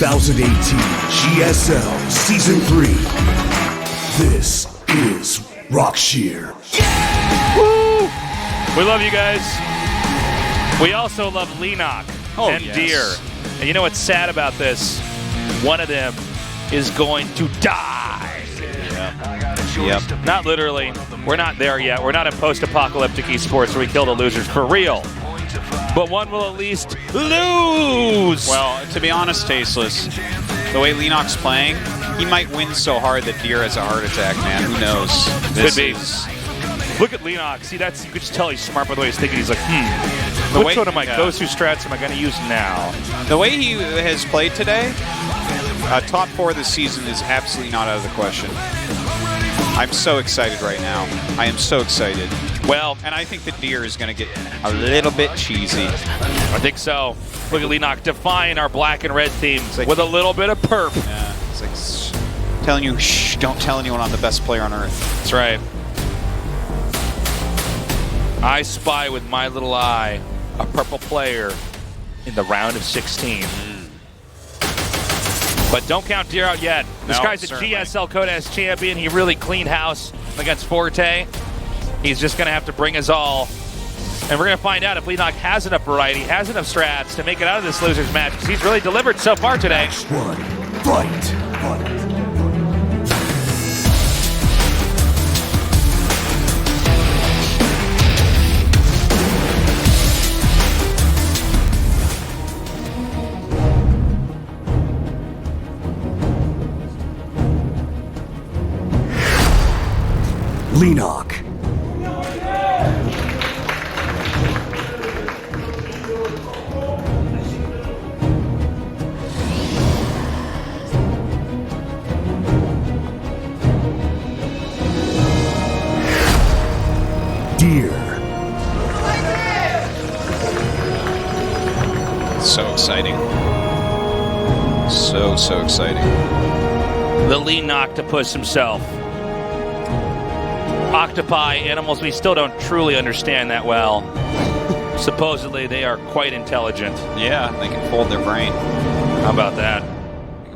2018 GSL Season 3. This is Rockshear. Woo! We love you guys. We also love Leenock and yes. Deer. And you know what's sad about this? One of them is going to die. Yep. Not literally. We're not there yet. We're not in post-apocalyptic esports where we kill the losers for real. But one will at least lose. Well, to be honest, Tasteless, the way Leenock's playing, he might win so hard that Deer has a heart attack, man. Who knows? Could be. Look at Leenock. See, you could just tell he's smart by the way he's thinking. He's like, which one of my go-to strats am I going to use now? The way he has played today, top 4 this season is absolutely not out of the question. I'm so excited right now. I am so excited. Well, and I think the Deer is going to get a little bit cheesy. I think so. Look at Leenock defying our black and red team with a little bit of perp. Yeah, it's like telling you, shh, don't tell anyone I'm the best player on earth. That's right. I spy with my little eye a purple player in the round of 16. But don't count Deer out yet. This guy's a GSL Codas champion. He really cleaned house against Forte. He's just going to have to bring his all. And we're going to find out if Leenock has enough variety, has enough strats to make it out of this loser's match, because he's really delivered so far today. Match 1, fight. Leenock. Deer. So exciting. So exciting. The Leenock-topus himself. Octopi, animals we still don't truly understand that well. Supposedly they are quite intelligent. Yeah, they can fold their brain. How about that?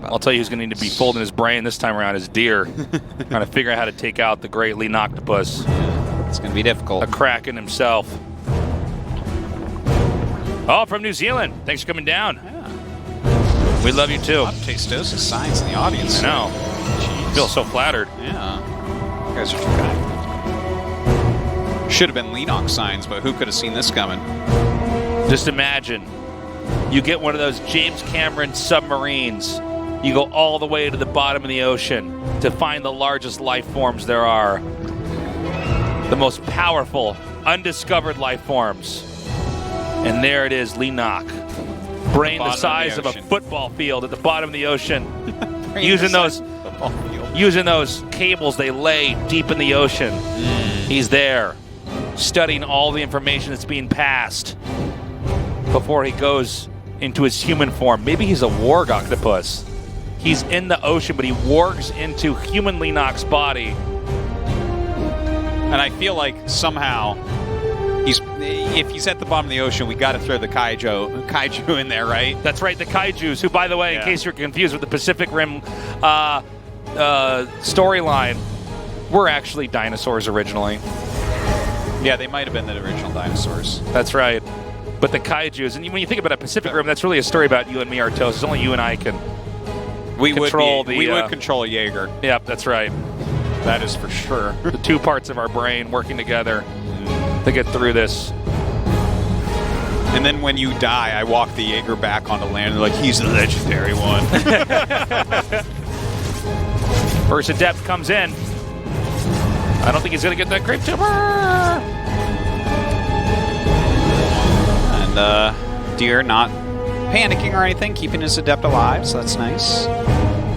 I'll tell you who's going to need to be folding his brain this time around is Deer. Trying to figure out how to take out the great Leenock-topus. It's going to be difficult. A Kraken himself. Oh, from New Zealand. Thanks for coming down. Yeah. We love you too. Tastosis signs in the audience. I know. Jeez. I feel so flattered. Yeah. You guys are too kind. Should have been Leenock signs, but who could have seen this coming? Just imagine. You get one of those James Cameron submarines. You go all the way to the bottom of the ocean to find the largest life forms there are. The most powerful, undiscovered life forms. And there it is, Leenock. Brain the size of a football field at the bottom of the ocean. using those cables they lay deep in the ocean. He's there, studying all the information that's being passed before he goes into his human form. Maybe he's a warg octopus. He's in the ocean, but he wargs into human Leenock's body. And I feel like somehow, if he's at the bottom of the ocean, we got to throw the kaiju in there, right? That's right, the kaijus, who, by the way, in case you're confused with the Pacific Rim storyline, were actually dinosaurs originally. Yeah, they might have been the original dinosaurs. That's right. But the kaijus, and when you think about a Pacific Rim, that's really a story about you and me, Artos. It's only you and I can control we would control a Jaeger. Yep, that's right. That is for sure. The two parts of our brain working together to get through this. And then when you die, I walk the Jaeger back onto land and like, he's the legendary one. First Adept comes in. I don't think he's going to get that Grape Tumor. And Deer not panicking or anything, keeping his Adept alive, so that's nice.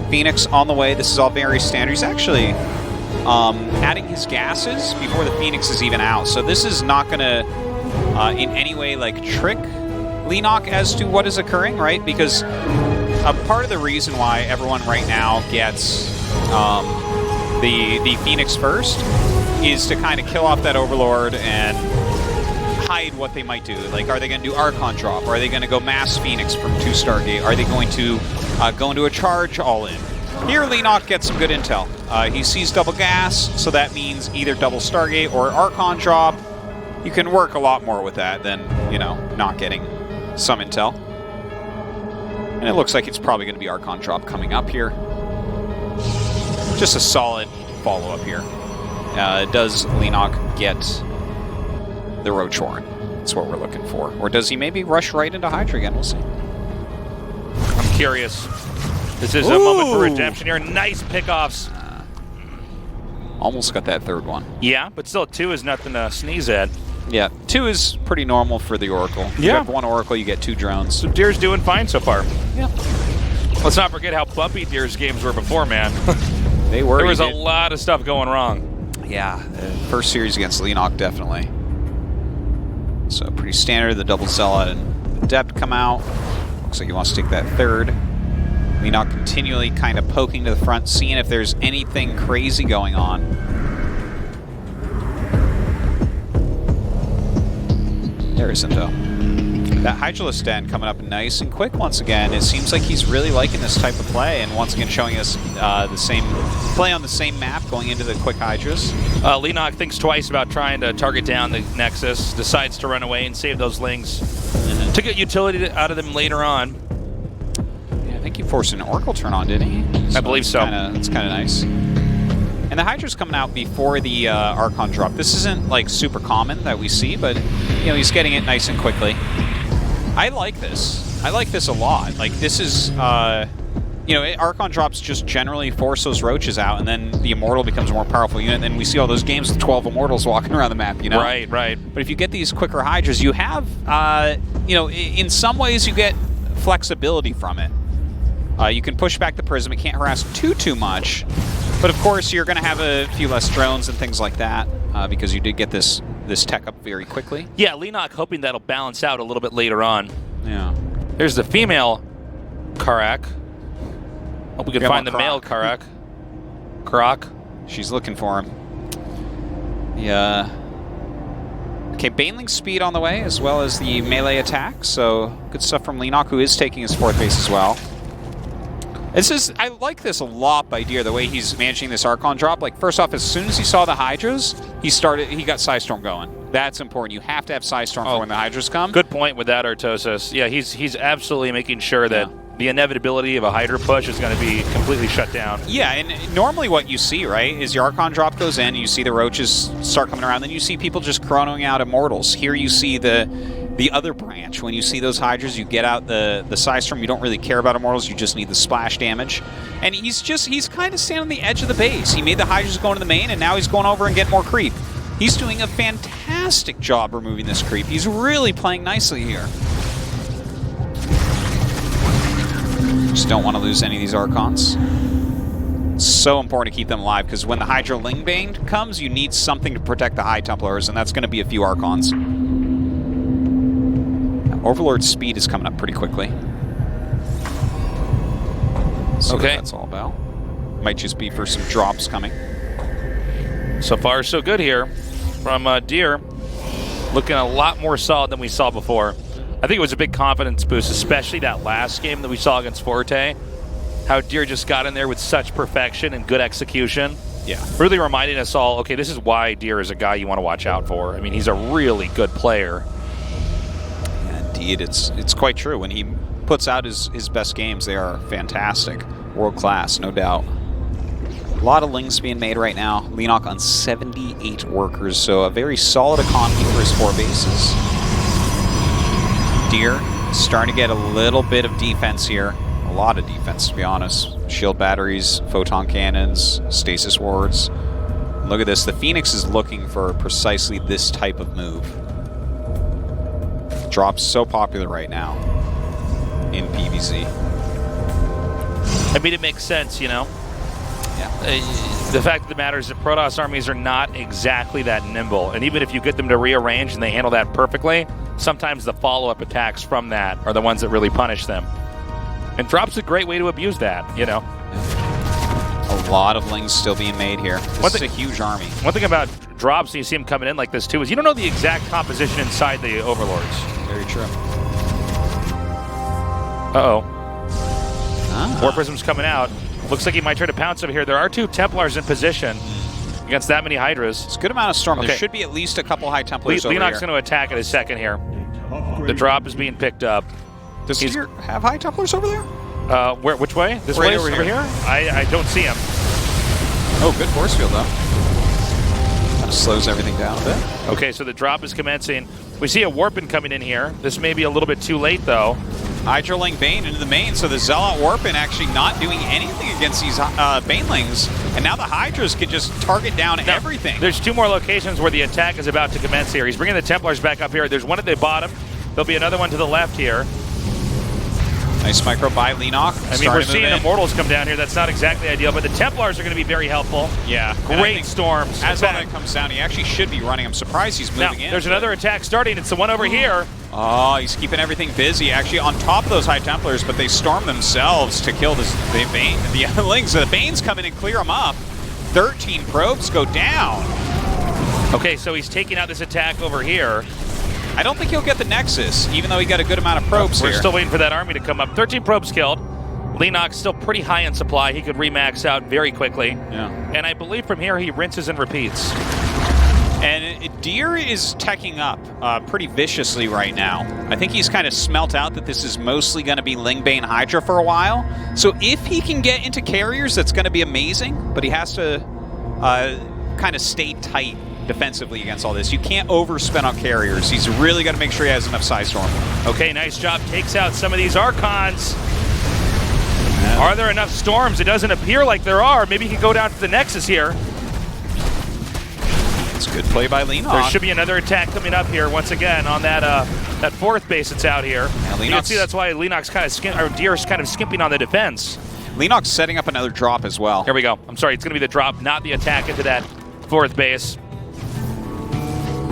Phoenix on the way. This is all very standard. He's actually adding his gases before the Phoenix is even out. So this is not going to in any way like trick Leenock as to what is occurring, right? Because a part of the reason why everyone right now gets the Phoenix first is to kind of kill off that Overlord and hide what they might do. Like, are they going to do Archon drop? Are they going to go Mass Phoenix from 2 Stargate? Are they going to go into a charge all in? Here, Leenock gets some good intel. He sees double gas, so that means either double Stargate or Archon drop. You can work a lot more with that than, you know, not getting some intel. And it looks like it's probably going to be Archon drop coming up here. Just a solid follow-up here. Does Leenock get the Roach Horn? That's what we're looking for. Or does he maybe rush right into Hydra again? We'll see. I'm curious. This is a moment for redemption here. Nice pickoffs. Almost got that third one. Yeah, but still 2 is nothing to sneeze at. Yeah, 2 is pretty normal for the Oracle. You have 1 Oracle, you get 2 drones. So Deer's doing fine so far. Yeah. Let's not forget how bumpy Deer's games were before, man. They were. There was a lot of stuff going wrong. Yeah, first series against Leenock, definitely. So pretty standard, the double sellout and Adept come out. Looks like he wants to take that third. Leenock continually kind of poking to the front, seeing if there's anything crazy going on. There isn't, though. That Hydralisk stand coming up nice and quick once again. It seems like he's really liking this type of play, and once again showing us the same play on the same map going into the quick Hydras. Leenock thinks twice about trying to target down the Nexus, decides to run away and save those Lings to get utility out of them later on. Yeah, I think he forced an Oracle turn on, didn't he? I believe so. That's kind of nice. And the Hydra's coming out before the Archon drop. This isn't like super common that we see, but you know, he's getting it nice and quickly. I like this. I like this a lot. Like, this is, you know, Archon drops just generally force those Roaches out, and then the Immortal becomes a more powerful unit, and then we see all those games with 12 Immortals walking around the map, you know? Right, right. But if you get these quicker Hydras, you have, you know, in some ways you get flexibility from it. You can push back the Prism. It can't harass too much. But of course, you're going to have a few less drones and things like that, because you did get this tech up very quickly. Yeah, Leenock hoping that'll balance out a little bit later on. Yeah. There's the female Karak. Hope we can find the male Karak. Karak. She's looking for him. Yeah. Okay, Baneling's speed on the way, as well as the melee attack. So good stuff from Leenock, who is taking his 4th base as well. I like this a lot by Deer, the way he's managing this Archon drop. Like, first off, as soon as he saw the Hydras, he got Psystorm going. That's important. You have to have Psystorm for when the Hydras come. Good point with that, Artosis. Yeah, he's absolutely making sure that the inevitability of a Hydra push is going to be completely shut down. Yeah, and normally what you see, right, is your Archon drop goes in, you see the Roaches start coming around, then you see people just chronoing out Immortals. Here you see the other branch. When you see those Hydras, you get out the Psystorm. You don't really care about Immortals. You just need the splash damage. And he's kind of standing on the edge of the base. He made the Hydras go into the main, and now he's going over and getting more creep. He's doing a fantastic job removing this creep. He's really playing nicely here. Just don't want to lose any of these Archons. It's so important to keep them alive, because when the Hydra Lingbane comes, you need something to protect the High Templars, and that's going to be a few Archons. Overlord's speed is coming up pretty quickly. So okay. That's all about. Might just be for some drops coming. So far, so good here from Deer. Looking a lot more solid than we saw before. I think it was a big confidence boost, especially that last game that we saw against Forte. How Deer just got in there with such perfection and good execution. Yeah. Really reminding us all, okay, this is why Deer is a guy you want to watch out for. I mean, he's a really good player. Indeed, it's quite true. When he puts out his best games, they are fantastic. World class, no doubt. A lot of Lings being made right now. Leenock on 78 workers, so a very solid economy for his 4 bases. Deer starting to get a little bit of defense here. A lot of defense, to be honest. Shield batteries, photon cannons, stasis wards. Look at this. The Phoenix is looking for precisely this type of move. Drop's so popular right now in PvZ. I mean, it makes sense, you know? Yeah. The fact of the matter is that Protoss armies are not exactly that nimble. And even if you get them to rearrange and they handle that perfectly, sometimes the follow-up attacks from that are the ones that really punish them. And Drop's a great way to abuse that, you know? A lot of Lings still being made here. This is a huge army. One thing about drops and you see them coming in like this too is you don't know the exact composition inside the Overlords. Very true. Uh-oh. War Prism's coming out. Looks like he might try to pounce over here. There are 2 Templars in position against that many Hydras. It's a good amount of Storm. Okay. There should be at least a couple High Templars over Leenock's here. going to attack in a second here. The drop is being picked up. Does he have High Templars over there? Which way? This Right way? over Over here? I don't see him. Oh, good force field, though. Kind of slows everything down a bit. Okay, so the drop is commencing. We see a Warpin coming in here. This may be a little bit too late, though. Hydraling Bane into the main, so the Zealot Warpin actually not doing anything against these Banelings, and now the Hydras can just target down everything. There's 2 more locations where the attack is about to commence here. He's bringing the Templars back up here. There's one at the bottom. There'll be another one to the left here. Nice micro by Leenock. I mean, we're seeing Immortals come down here. That's not exactly ideal, but the Templars are going to be very helpful. Yeah. Great storms. As all that comes down, he actually should be running. I'm surprised he's moving in. There's another attack starting. It's the one over here. Oh, he's keeping everything busy. Actually on top of those High Templars, but they storm themselves to kill the Bane. The Lings. The Banes come in and clear them up. 13 probes go down. Okay, so he's taking out this attack over here. I don't think he'll get the Nexus, even though he got a good amount of probes here. We're still waiting for that army to come up. 13 probes killed. Leenock's still pretty high in supply. He could remax out very quickly. Yeah. And I believe from here he rinses and repeats. And Deer is teching up pretty viciously right now. I think he's kind of smelt out that this is mostly going to be Lingbane Hydra for a while. So if he can get into carriers, that's going to be amazing. But he has to kind of stay tight defensively against all this. You can't overspend on carriers. He's really got to make sure he has enough Psystorm. Okay, nice job. Takes out some of these Archons. Yeah. Are there enough storms? It doesn't appear like there are. Maybe he can go down to the Nexus here. It's a good play by Leenock. There should be another attack coming up here once again on that that 4th base that's out here. Yeah, you can see that's why Leenock's kind of Deer's kind of skimping on the defense. Leenock's setting up another drop as well. Here we go. I'm sorry, it's going to be the drop, not the attack into that 4th base.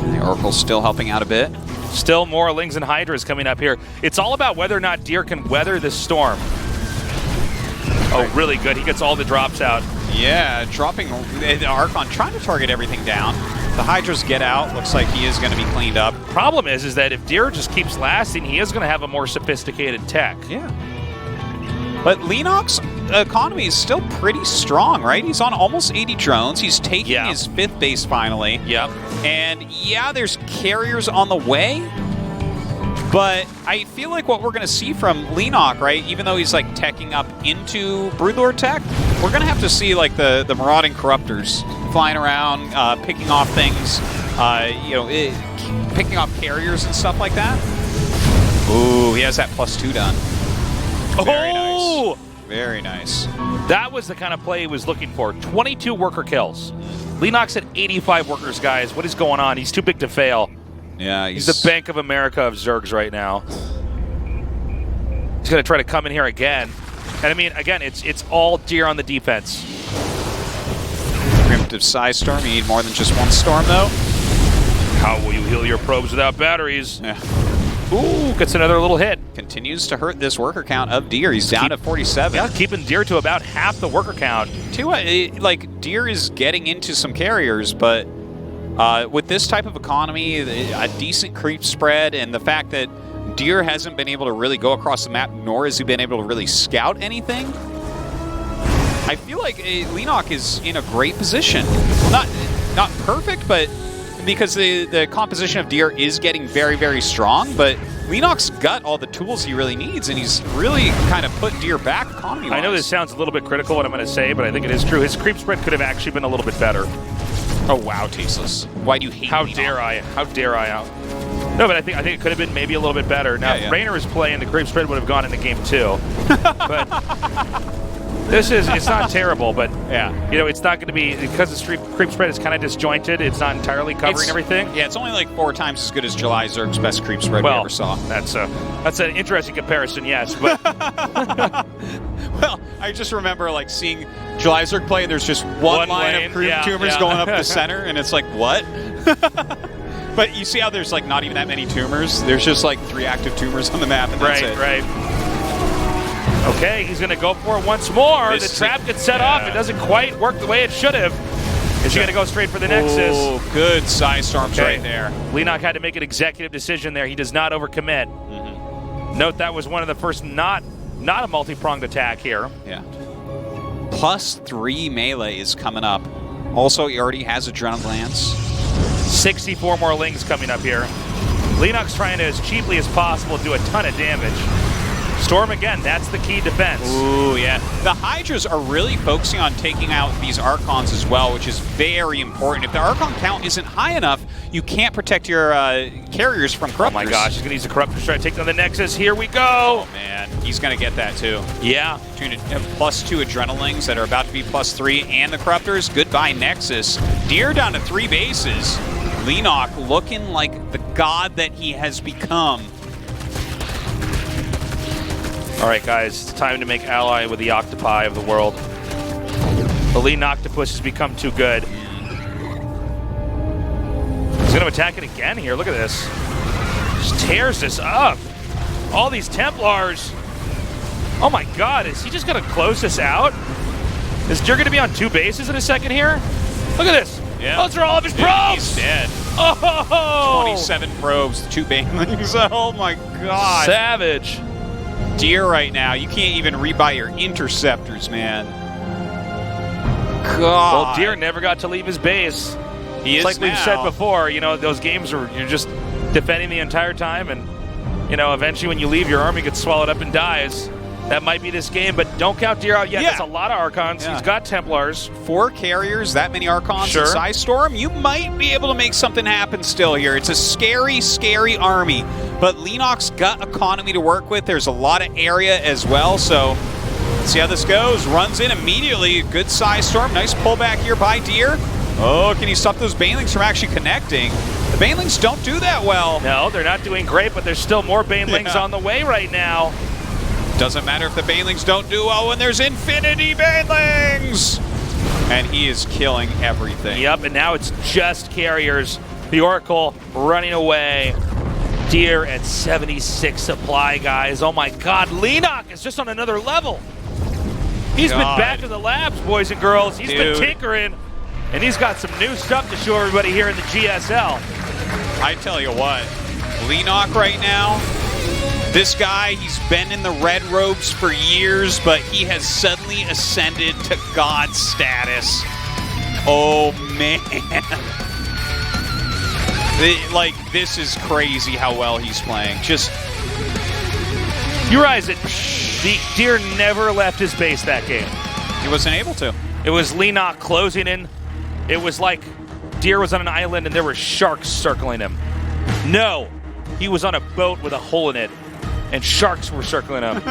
The Oracle's still helping out a bit. Still more Lings and Hydras coming up here. It's all about whether or not Deer can weather this storm. Oh, really good. He gets all the drops out. Yeah, dropping the Archon, trying to target everything down. The Hydras get out. Looks like he is going to be cleaned up. Problem is that if Deer just keeps lasting, he is going to have a more sophisticated tech. Yeah. But Leenock's economy is still pretty strong, right? He's on almost 80 drones. He's taking his 5th base finally. Yep. And yeah, there's carriers on the way. But I feel like what we're going to see from Leenock, right, even though he's like teching up into Broodlord tech, we're going to have to see like the marauding corruptors flying around, picking off things, picking off carriers and stuff like that. Ooh, he has that +2 done. Very nice. Very nice. That was the kind of play he was looking for. 22 worker kills. Leenock's at 85 workers, guys. What is going on? He's too big to fail. Yeah, he's the Bank of America of Zergs right now. He's going to try to come in here again. And I mean, again, it's all Deer on the defense. Primitive Psystorm. You need more than just one storm, though. How will you heal your probes without batteries? Yeah. Ooh, gets another little hit. Continues to hurt this worker count of Deer. He's down to 47. Yeah, keeping Deer to about half the worker count. Like, Deer is getting into some carriers, but with this type of economy, a decent creep spread, and the fact that Deer hasn't been able to really go across the map, nor has he been able to really scout anything, I feel like Leenock is in a great position. Not perfect, but because the composition of Deer is getting very, very strong, but Leenock's got all the tools he really needs, and he's really kind of put Deer back economy-wise. I know this sounds a little bit critical, what I'm going to say, but I think it is true. His creep spread could have actually been a little bit better. Oh, wow, Tasteless. Why do you hate How Leenock? dare I? How dare I out? No, but I think it could have been maybe a little bit better. Now, if Raynor was playing, the creep spread would have gone into game 2. But it's not terrible, but it's not going to be, because the creep spread is kind of disjointed, it's not entirely covering everything. Yeah, it's only like 4 times as good as July Zerg's best creep spread we ever saw. That's an interesting comparison, yes. But well, I just remember like seeing July Zerg play, and there's just one line of creep tumors going up the center, and it's like, what? But you see how there's like not even that many tumors? There's just like 3 active tumors on the map, and that's it. Right. Okay, he's going to go for it once more. The trap gets set off. It doesn't quite work the way it should have. Is he going to go straight for the Nexus? Oh, good side storms right there. Leenock had to make an executive decision there. He does not overcommit. Note that was one of the first not a multi-pronged attack here. Yeah. +3 melee is coming up. Also, he already has Adrenal Glands. 64 more Lings coming up here. Leenock's trying to, as cheaply as possible, do a ton of damage. Storm again, that's the key defense. Ooh, yeah. The Hydras are really focusing on taking out these Archons as well, which is very important. If the Archon count isn't high enough, you can't protect your carriers from Corruptors. Oh my gosh, he's going to use the Corruptors to try to take down the Nexus. Here we go. Oh man, he's going to get that too. Yeah. Between +2 Adrenalings that are about to be +3 and the Corruptors, goodbye Nexus. Deer down to 3 bases. Leenock looking like the god that he has become. All right, guys, it's time to make ally with the Octopi of the world. The Leenock-topus has become too good. He's going to attack it again here. Look at this. Just tears this up. All these Templars. Oh my god, is he just going to close this out? Is Deer going to be on 2 bases in a second here? Look at this. Yeah. Those are all of his probes. He's dead. Oh! 27 probes, 2 banelings. Oh my god. Savage. Deer right now, you can't even rebuy your interceptors, man. God. Well, Deer never got to leave his base. He is like now. we've said before, you know, those games where you're just defending the entire time, and, you know, eventually when you leave, your army gets swallowed up and dies. That might be this game, but don't count Deer out yet. Yeah. That's a lot of Archons. Yeah. He's got Templars. 4 carriers, that many Archons Sure. in Psy Storm, you might be able to make something happen still here. It's a scary, scary army, but Leenock's got economy to work with. There's a lot of area as well, so let's see how this goes. Runs in immediately, good Psy Storm, nice pullback here by Deer. Oh, can he stop those Banelings from actually connecting? The Banelings don't do that well. No, they're not doing great, but there's still more Banelings on the way right now. Doesn't matter if the Banelings don't do well when there's infinity Banelings! And he is killing everything. Yep, and now it's just carriers. The Oracle running away. Deer at 76 supply, guys. Oh my god, Leenock is just on another level. He's been back in the labs, boys and girls. He's been tinkering, and he's got some new stuff to show everybody here in the GSL. I tell you what, Leenock right now, this guy, he's been in the red robes for years, but he has suddenly ascended to god status. Oh man. Like, this is crazy how well he's playing. Just, You realize that Deer never left his base that game. he wasn't able to. It was Leenock closing in. It was like Deer was on an island and there were sharks circling him. No, he was on a boat with a hole in it, and sharks were circling him.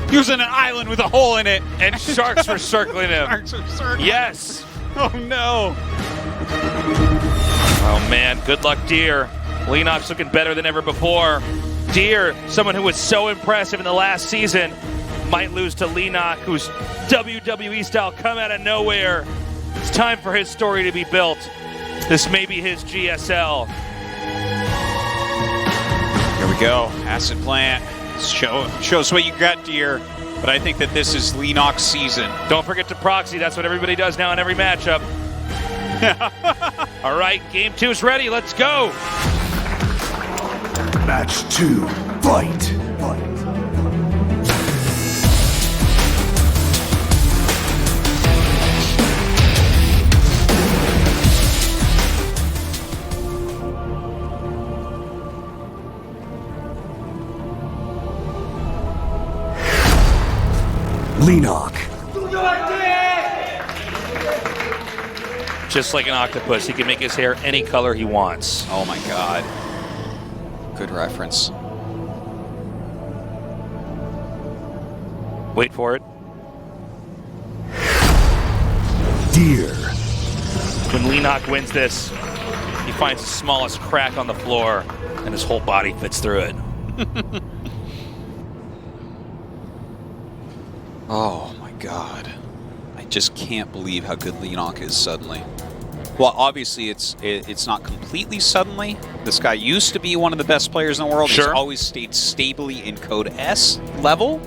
He was in an island with a hole in it. And sharks were circling him. Sharks were circling. Yes. Oh no. Oh man, good luck, Deer. Leenock's looking better than ever before. Deer, someone who was so impressive in the last season, might lose to Leenock, who's WWE style come out of nowhere. It's time for his story to be built. This may be his GSL. Here we go. Acid Plant. Show us what you got, Deer. But I think that this is Leenock's season. Don't forget to proxy. That's what everybody does now in every matchup. All right, game 2's ready. Let's go. Match 2, fight. Leenock. Just like an octopus, he can make his hair any color he wants. Oh my god. Good reference. Wait for it. Deer. When Leenock wins this, he finds the smallest crack on the floor, and his whole body fits through it. Oh my god. I just can't believe how good Leenock is suddenly. Well, obviously it's not completely suddenly. This guy used to be one of the best players in the world. Sure. He's always stayed stably in Code S level.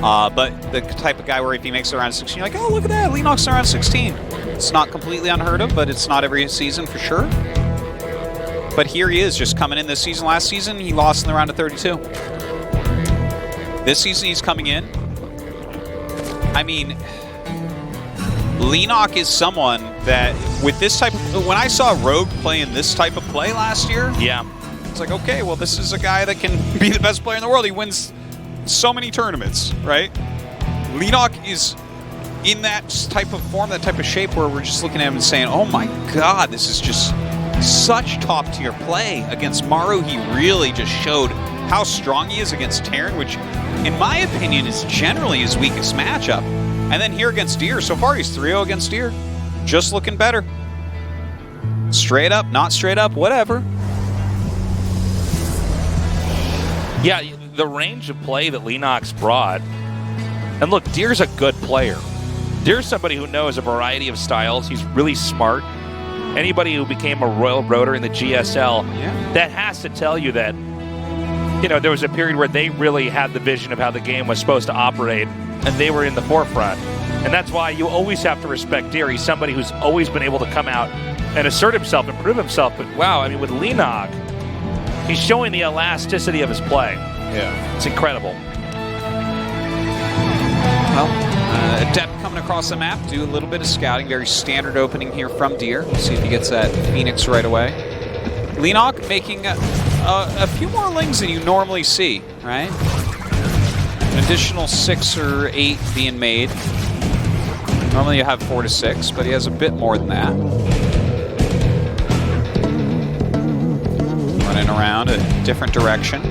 But the type of guy where if he makes it around 16, you're like, oh, look at that, Leenock's around 16. It's not completely unheard of, but it's not every season for sure. But here he is, just coming in this season. Last season, he lost in the round of 32. This season, he's coming in. I mean, Leenock is someone that, with this type of... When I saw Rogue playing this type of play last year, yeah, it's like, okay, well, this is a guy that can be the best player in the world. He wins so many tournaments, right? Leenock is in that type of form, that type of shape, where we're just looking at him and saying, oh my god, this is just such top-tier play. Against Maru, he really just showed how strong he is against Terran, which, in my opinion, is generally his weakest matchup. And then here against Deer, so far he's 3-0 against Deer. Just looking better. Straight up, not straight up, whatever. Yeah, the range of play that Leenock's brought. And look, Deer's a good player. Deer's somebody who knows a variety of styles. He's really smart. Anybody who became a Royal Roader in the GSL, that has to tell you that, you know, there was a period where they really had the vision of how the game was supposed to operate, and they were in the forefront. And that's why you always have to respect Deer. He's somebody who's always been able to come out and assert himself and prove himself. But wow, I mean, with Leenock, he's showing the elasticity of his play. Yeah. It's incredible. Well, Adept coming across the map, do a little bit of scouting. Very standard opening here from Deer. We'll see if he gets that Phoenix right away. Leenock making a few more lings than you normally see, right? An additional 6 or 8 being made. Normally you have 4 to 6, but he has a bit more than that. Running around a different direction.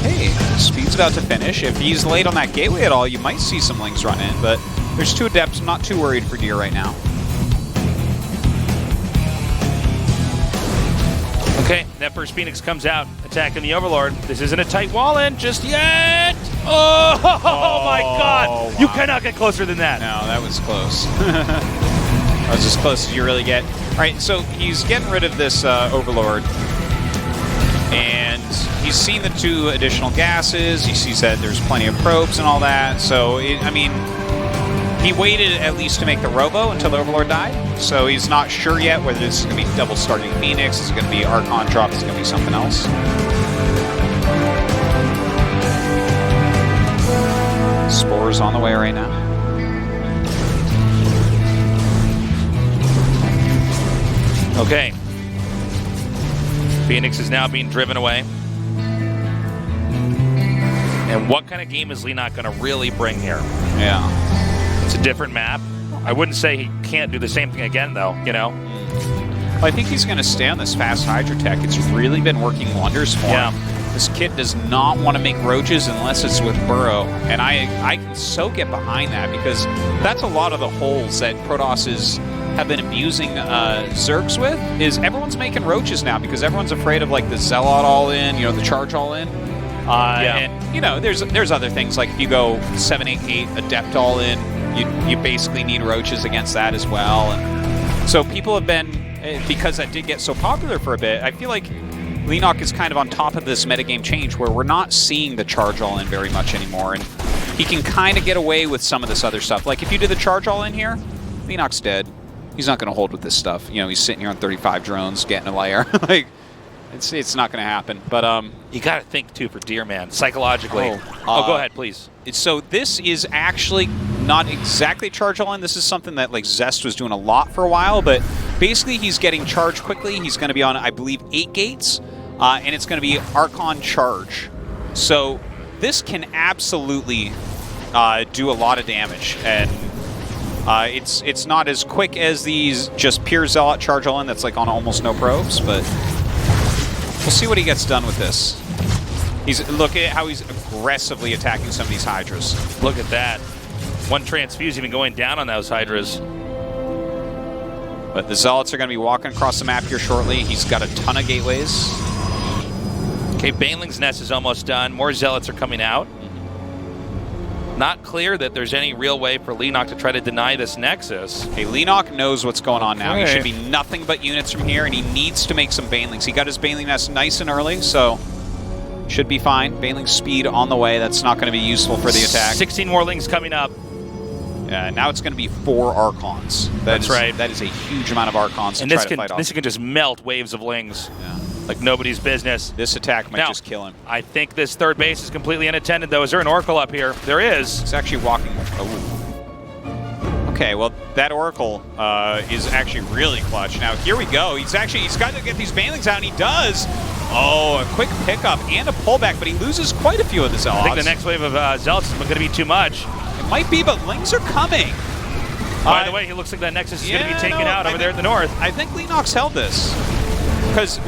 Hey, speed's about to finish. If he's late on that gateway at all, you might see some lings run in, but there's 2 Adepts. I'm not too worried for Deer right now. Okay, that first Phoenix comes out, attacking the Overlord. This isn't a tight wall in just yet. Oh, my God. Wow. You cannot get closer than that. No, that was close. That was as close as you really get. All right, so he's getting rid of this Overlord. And he's seen the 2 additional gases. He sees that there's plenty of probes and all that. So, I mean, he waited at least to make the Robo until the Overlord died. So he's not sure yet whether this is going to be double starting Phoenix, is it going to be Archon drop, is it going to be something else. Spores on the way right now. Okay. Phoenix is now being driven away. And what kind of game is Leenock going to really bring here? Yeah. It's a different map. I wouldn't say he can't do the same thing again, though, you know? Well, I think he's going to stay on this fast Hydra tech. It's really been working wonders for him. This kid does not want to make roaches unless it's with Burrow. And I can so get behind that, because that's a lot of the holes that Protosses have been abusing Zergs with, is everyone's making roaches now because everyone's afraid of like the Zealot all in, you know, the Charge all in. And, you know, there's other things, like if you go 7-8-8 Adept all in, you basically need roaches against that as well. And so people have been, because that did get so popular for a bit, I feel like Leenock is kind of on top of this metagame change where we're not seeing the Charge all in very much anymore, and he can kind of get away with some of this other stuff. Like if you do the Charge all in here, Leenock's dead. He's not going to hold with this stuff. You know, he's sitting here on 35 drones, getting a layer. Like, it's not going to happen. But you got to think too for Deer, man, psychologically. Go ahead, please. So this is actually not exactly Charge all in. This is something that like Zest was doing a lot for a while. But basically, he's getting charged quickly. He's going to be on, I believe, 8 gates, and it's going to be Archon Charge. So this can absolutely do a lot of damage, and it's not as quick as these just pure Zealot Charge all in that's like on almost no probes, but we'll see what he gets done with this. Look at how he's aggressively attacking some of these Hydras. Look at that. One transfuse even going down on those Hydras. But the Zealots are going to be walking across the map here shortly. He's got a ton of gateways. Okay, Baneling's Nest is almost done. More Zealots are coming out. Not clear that there's any real way for Leenock to try to deny this Nexus. Hey, Leenock knows what's going on now. He should be nothing but units from here, and he needs to make some Banelings. He got his Baneling Nest nice and early, so Should be fine. Baneling's speed on the way. That's not going to be useful for the attack. 16 more Lings coming up. Now it's going to be 4 Archons. That's right. That is a huge amount of Archons And to try to fight off. this can just melt waves of Lings. Yeah. Like nobody's business. This attack might Now, just kill him. I think this third base is completely unattended, though. Is there an Oracle up here? There is. He's actually walking. Okay, well, that Oracle is actually really clutch. Now, here we go. He's got to get these Banelings out, and he does. Oh, a quick pickup and a pullback, but he loses quite a few of the Zealots. I think the next wave of Zealots is going to be too much. It might be, but Lings are coming. By the way, he looks like that Nexus is going to be taken out over there in the north. I think Leenock's held this. Because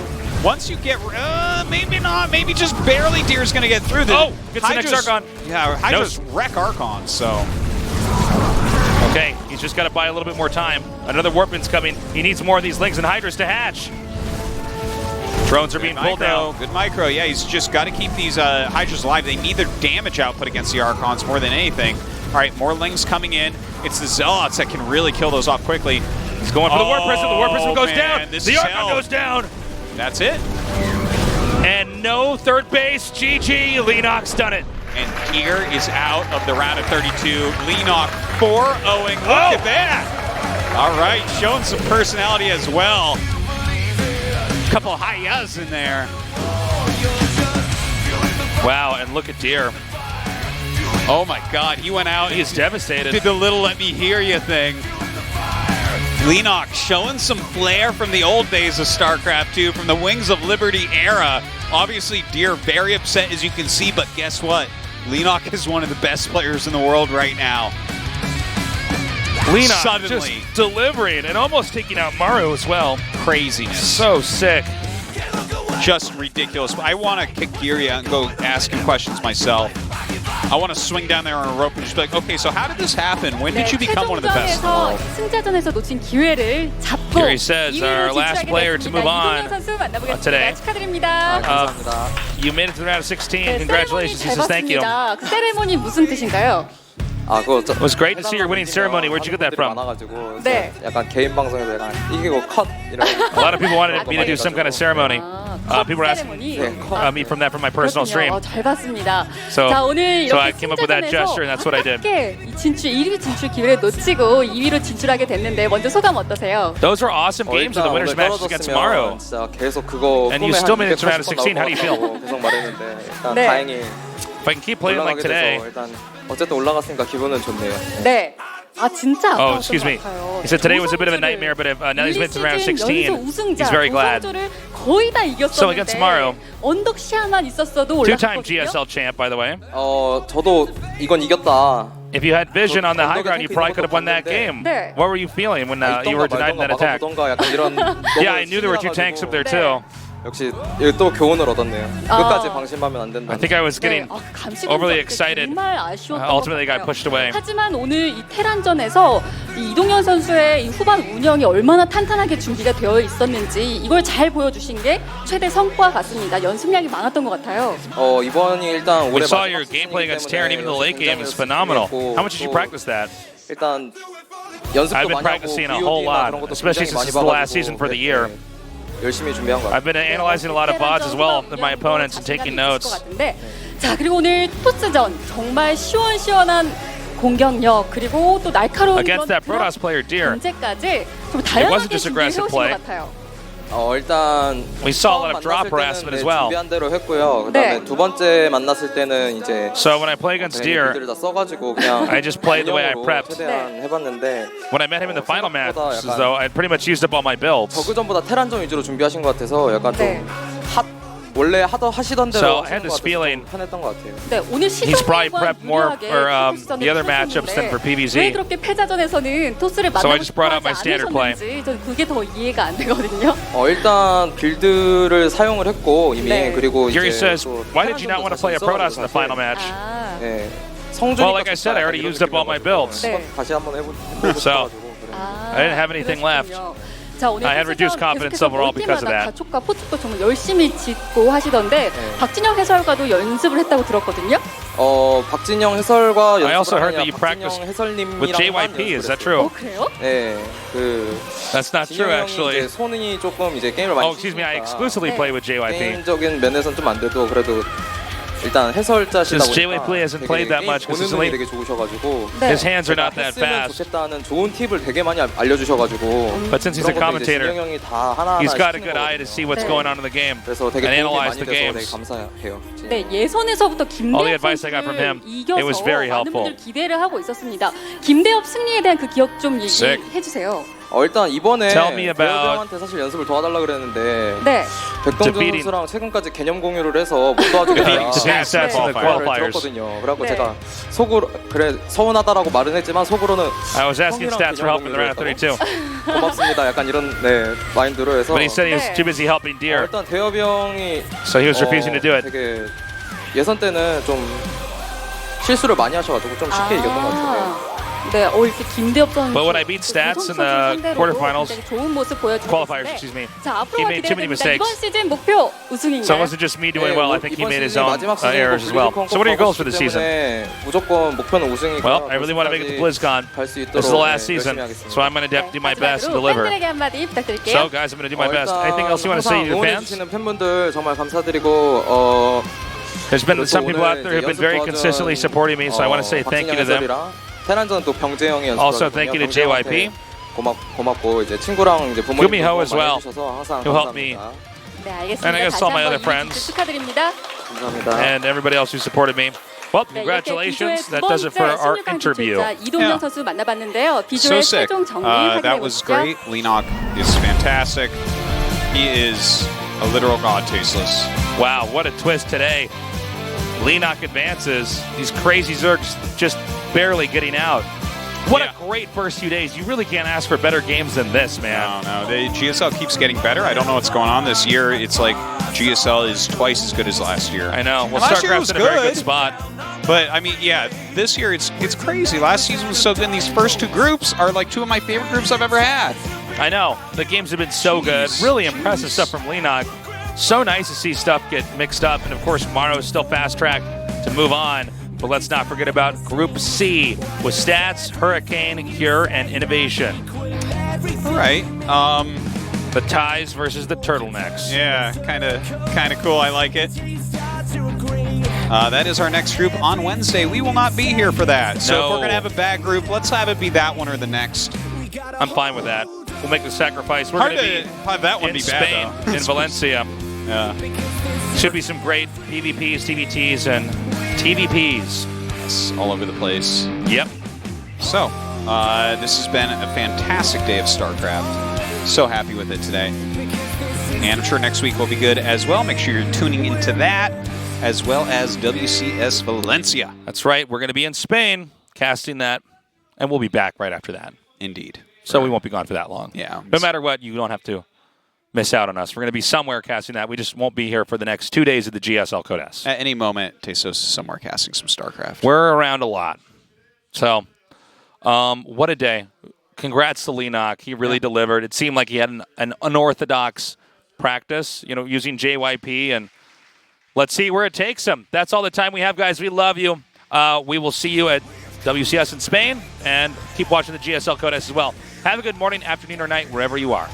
once you get... maybe not. Maybe just barely Deer's going to get through. Oh, gets the next Archon. Yeah, Hydra's wreck Archons, so... Okay, he's just got to buy a little bit more time. Another Warpman's coming. He needs more of these Lings and Hydras to hatch. Drones are being pulled down. Good micro. Yeah, he's just got to keep these Hydras alive. They need their damage output against the Archons more than anything. All right, more Lings coming in. It's the Zealots that can really kill those off quickly. He's going for the Warp Prism. The Warp Prism goes down. The Archon goes down. That's it. And no third base. GG. Leenock's done it. And here is out of the round of 32. Leenock 4-0ing. Look at that. All right, showing some personality as well. Couple of high-yas in there. Wow, and look at Deer. Oh my God, he went out. He is devastated. Did the little let me hear you thing. Leenock showing some flair from the old days of StarCraft 2, from the Wings of Liberty era. Obviously, Deer very upset, as you can see, but guess what? Leenock is one of the best players in the world right now. Leenock suddenly just delivering and almost taking out Maru as well. Craziness. So sick. Just ridiculous. I want to kick Geary out and go ask him questions myself. I want to swing down there on a rope and just be like, okay, so how did this happen? When did you become one of the best in the world? 승자전에서 놓친 기회를 잡고 Gary says our last player to move on today. 축하드립니다. You made it to the round of 16. Congratulations. He says thank you. 그 세레모니 무슨 뜻인가요? It was great to see your winning ceremony. Where'd you get that from? 네. 약간 개인 방송에서 약간 이기고 컷 이런. A lot of people wanted me to do some kind of ceremony. People were asking me from my personal stream. 잘 봤습니다. So, 자, 오늘 so I 이렇게 came up with that gesture, and that's what I did. 이 진출 1위 진출 기회를 놓치고 2위로 진출하게 됐는데 먼저 소감 어떠세요? Those were awesome games in the winners match against Maru. 진짜 계속 그거 And you still made it to round of 16. How do you feel? 계속 말했는데 일단 네. 다행히 If I can keep playing like 올라가게 today. 돼서 일단 어쨌든 올라갔으니까 기분은 좋네요. 네. 아 진짜 Oh, excuse me. He said today was a bit of a nightmare, but now he's made it to round of 16. He's very glad. 거의 다 이겼었는데 So against Maru. 언덕 시야만 있었어도 Two-time 올라갔거든요. GSL champ, by the way. 저도 이건 이겼다. If you had vision on the high ground, you probably could have won that game. 네. What were you feeling when you were denied that attack? 약간 이런 Yeah, I knew there were two tanks up there too. 역시 이거 또 교훈을 얻었네요. 끝까지 방심하면 안 된다. I think I was getting overly excited. Ultimately, got pushed away. 하지만 오늘 이 테란전에서 이 이동현 선수의 이 후반 운영이 얼마나 탄탄하게 준비가 되어 있었는지 이걸 잘 보여주신 게 최대 성과 같습니다. 연습량이 많았던 것 같아요. 이번이 일단 We 올해 saw your gameplay against Terran, even the late game is phenomenal. How much did you practice that? 일단 연습도 I've been 많이 하고 practicing a whole VOD나 lot, 그런 것도 especially 굉장히 since 많이 it's the last 봐가지고, season for the year. 열심히 준비한 것 같아요. I've been analyzing a lot of VODs as well of my opponents and taking notes. 자, 그리고 오늘 토스전 정말 시원시원한 공격력 그리고 또 날카로운 Against that Protoss player, Deer. 경제까지 좀 wasn't 다양하게 just aggressive 준비해오신 play. 것 같아요. 일단 We saw a lot of drop harassment as well. 준비한 대로 했고요. 그다음에 네. 두 번째 만났을 때는 이제 So when I play against Deer, 다 써가지고 그냥 I just played the way I prepped. 최대한 해봤는데 When I met him in the final match, it's as though I pretty much used up all my builds. 저그전보다 테란전 위주로 준비하신 것 같아서 약간 네. 좀 원래 하시던 대로 So I had 하시는 this 것 같아서 feeling. 좀 편했던 것 같아요. 네, 오늘 He's probably prepped more for the other matchups than for 왜 PVZ. 그렇게 패자전에서는 토스를 So I 만나고 just 싶어 brought out 하지 my standard play. 않으셨는지 저는 그게 더 이해가 안 되거든요. 일단 빌드를 사용을 했고 이미 네. 그리고 Gary 이제 says, 또 why did you not want to play a Protoss in the final match? 아, 네. Well, like I said, I already used up all my builds. 네. 다시 한번 해보고 So, 싶어가지고 그래. 아, I didn't have anything left. 그러시군요. 자, 오늘 I had reduced confidence overall because of that. 가촉과 포축도 정말 열심히 짓고 하시던데 네. 박진영 해설가도 연습을 했다고 들었거든요. 박진영 해설과 I also heard that 연습을 you 하냐 practiced 해설님이랑만 with JYP. Is that true? 그래요? 네, 그 That's not true, 진영 형이 actually. 이제 손이 조금 이제 게임을 많이 Oh, excuse me. I 치니까 exclusively play with JYP. 게임적인 면에서는 좀 안 돼도 그래도 일단 해설자시다 Since 보니까 JYP hasn't played that much 보는 consistently, 눈이 되게 좋으셔가지고 네. his hands are not that 했으면 fast. 좋겠다는 좋은 팁을 되게 많이 알려주셔가지고 But since he's a 그런 것도 이제 commentator, 진영 형이 다 하나하나 he's got a 시키는 good eye to 거거든요. see what's 네. going on in the game 그래서 되게 and 도움이 analyze 많이 the 돼서 되게 games. 감사해요. 네, 예선에서부터 All the 김대엽 advice I got from him, 선수를 it was 이겨서 very 많은 helpful. 분들 기대를 하고 있었습니다. 김대엽 승리에 대한 그 기억 좀 Sick. 얘기해 주세요. 일단 이번에 Tell me about- 배우병한테 사실 연습을 도와달라 그랬는데 네. 백동준 Defeating- 선수랑 최근까지 개념 공유를 해서 못 도와주겠다 Defeating stats in the qualifiers. 들었거든요. 그래갖고 네. 제가 속으로 그래 서운하다라고 말은 했지만 속으로는 I was asking 형이랑 stats for help in the round 개념 32. 고맙습니다. 약간 이런 마인드로 해서 But he said he was 네. too busy helping Deer, 일단 대엽이 형이 so he was refusing to do it. 되게 예선 때는 좀 실수를 많이 하셔가지고 좀 쉽게 이겼던 것 같아요. 네, 이렇게 김대엽 선수. But when I beat stats in the quarterfinals, 좋은 모습 보여주고 qualifiers, 있는데, excuse me, 자, he 앞으로가 made too many 기대됩니다. 이번 mistakes. 시즌 목표 So it 우승인가요? wasn't just me doing well. I think he 이번 made his 시즌 own 마지막 시즌이고 errors as well. 블리즈컨 So what are your goals for 가고 the 싶기 season? 때문에 무조건 목표는 우승이고요. Well, I really want to make it to BlizzCon. 갈수 있도록 This is the last season, 열심히 하겠습니다. so I'm going to do my best to 마지막으로 deliver. 팬들에게 한마디 부탁드릴게요. So, guys, I'm going to do my best. Anything else you want to say to your fans? 응원해주시는 팬분들 정말 감사드리고 There's been 그리고 some people out 오늘 there who've been very 연습 consistently 도와준, supporting me, so I want to say thank you to them. 테란전 또 병재 형이 Also, thank you to JYP. 고맙고 이제 친구랑 이제 부모님 Gumiho as well, 항상 who helped me. 감사합니다. 네, 알겠습니다. And I guess 다시 all my 한번 other friends. 이기주 축하드립니다. 감사합니다. And everybody else who supported me. Well, 네, 이렇게 congratulations. 비조의 That 두 does it for 번째 our 16강 interview. 진출자 이동현 Yeah. 선수 만나봤는데요. So 비조의 sick. 최종 정리 확인해 That was 보시죠. great. Leenock is fantastic. He is a literal god, Tasteless. Wow, what a twist today. Leenock advances. These crazy Zergs just barely getting out. What Yeah. a great first few days. You really can't ask for better games than this, man. No, the GSL keeps getting better. I don't know what's going on this year. It's like GSL is twice as good as last year. I know. Well, And last year StarCraft's was in a very good good. spot. But I mean, yeah, this year it's crazy. Last season was so good. And these first two groups are like two of my favorite groups I've ever had. I know. The games have been so good. Jeez. Really impressive stuff from Leenock. So nice to see stuff get mixed up. And of course, Maru is still fast-tracked to move on. But let's not forget about Group C with Stats, Hurricane, Cure, and Innovation. All right. The Ties versus the Turtlenecks. Yeah, kind of cool. I like it. That is our next group on Wednesday. We will not be here for that. So if No. we're gonna have a bad group, let's have it be that one or the next. I'm fine with that. We'll make the sacrifice. We're Hard going to to have that be one in be Spain, bad in Valencia. though. Yeah. Should be some great PvPs, TVTs, and TVPs. It's all over the place. Yep. So, this has been a fantastic day of StarCraft. So happy with it today. And I'm sure next week will be good as well. Make sure you're tuning into that, as well as WCS Valencia. That's right. We're going to be in Spain casting that, and we'll be back right after that. Indeed. So we won't be gone for that long. Yeah. No matter what, you don't have to miss out on us. We're going to be somewhere casting that. We just won't be here for the next 2 days of the GSL Codes. At any moment, Tesos is somewhere casting some StarCraft. We're around a lot. So, what a day. Congrats to Leenock. He really delivered. It seemed like he had an unorthodox practice, using JYP, and let's see where it takes him. That's all the time we have, guys. We love you. We will see you at WCS in Spain, and keep watching the GSL Codes as well. Have a good morning, afternoon, or night, wherever you are.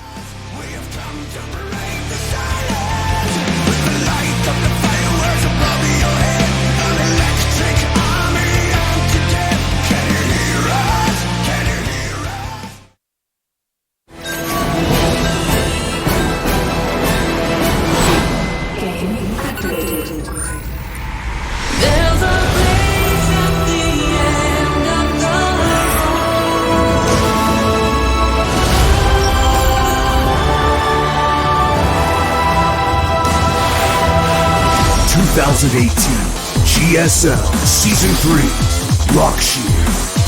There's a place at the end of the road. 2018 GSL Season 3 Rock Shield.